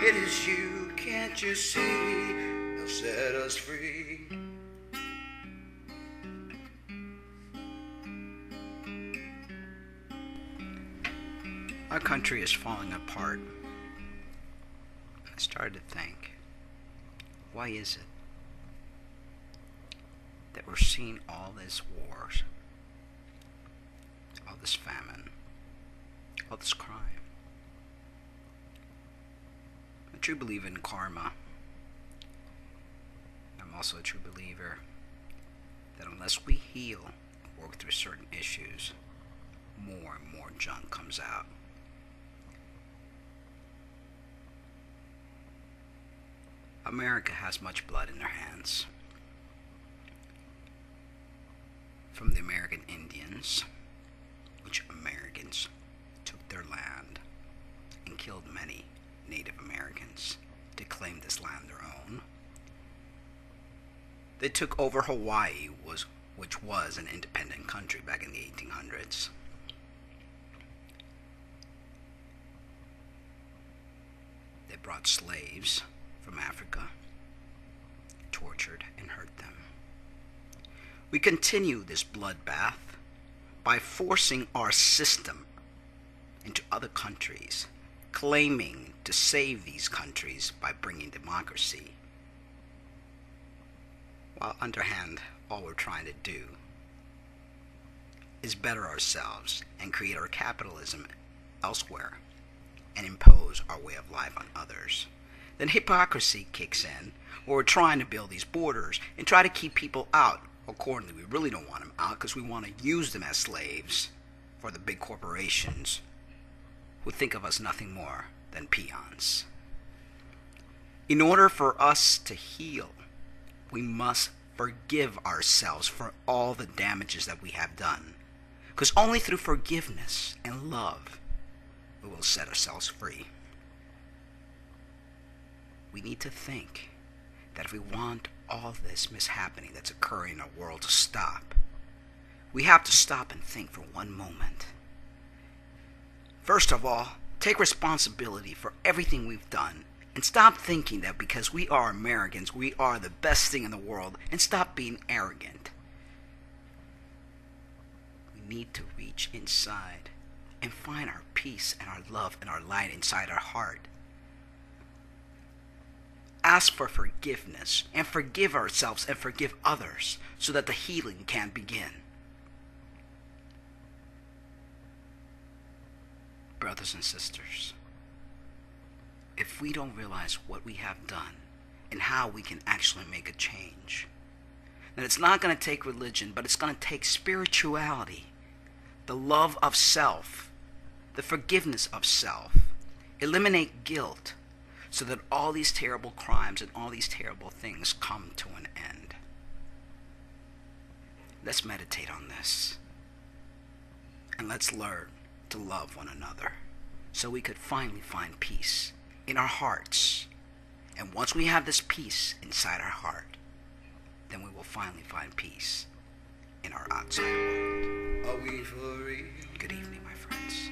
It is you, can't you see? They'll set us free. Our country is falling apart. I started to think, why is it that we're seeing all these wars, all this famine, all this crime? I'm a true believer in karma. I'm also a true believer that unless we heal and work through certain issues, more and more junk comes out. America has much blood in their hands. From the American Indians, which Americans took their land and killed many Native Americans to claim this land their own. They took over Hawaii, which was an independent country back in the 1800s. They brought slaves from Africa, tortured and hurt them. We continue this bloodbath by forcing our system into other countries, claiming to save these countries by bringing democracy, while underhand all we're trying to do is better ourselves and create our capitalism elsewhere and impose our way of life on others. Then hypocrisy kicks in, where we're trying to build these borders and try to keep people out. Accordingly, we really don't want them out because we want to use them as slaves for the big corporations who think of us nothing more than peons. In order for us to heal, we must forgive ourselves for all the damages that we have done. Because only through forgiveness and love we will set ourselves free. We need to think that if we want all this mishappening that's occurring in our world to stop, we have to stop and think for one moment. First of all, take responsibility for everything we've done and stop thinking that because we are Americans, we are the best thing in the world, and stop being arrogant. We need to reach inside and find our peace and our love and our light inside our heart. Ask for forgiveness and forgive ourselves and forgive others so that the healing can begin. Brothers and sisters, if we don't realize what we have done and how we can actually make a change, then it's not going to take religion, but it's going to take spirituality, the love of self, the forgiveness of self, eliminate guilt, so that all these terrible crimes and all these terrible things come to an end. Let's meditate on this. And let's learn to love one another so we could finally find peace in our hearts. And once we have this peace inside our heart, then we will finally find peace in our outside world. Are we free? Good evening, my friends.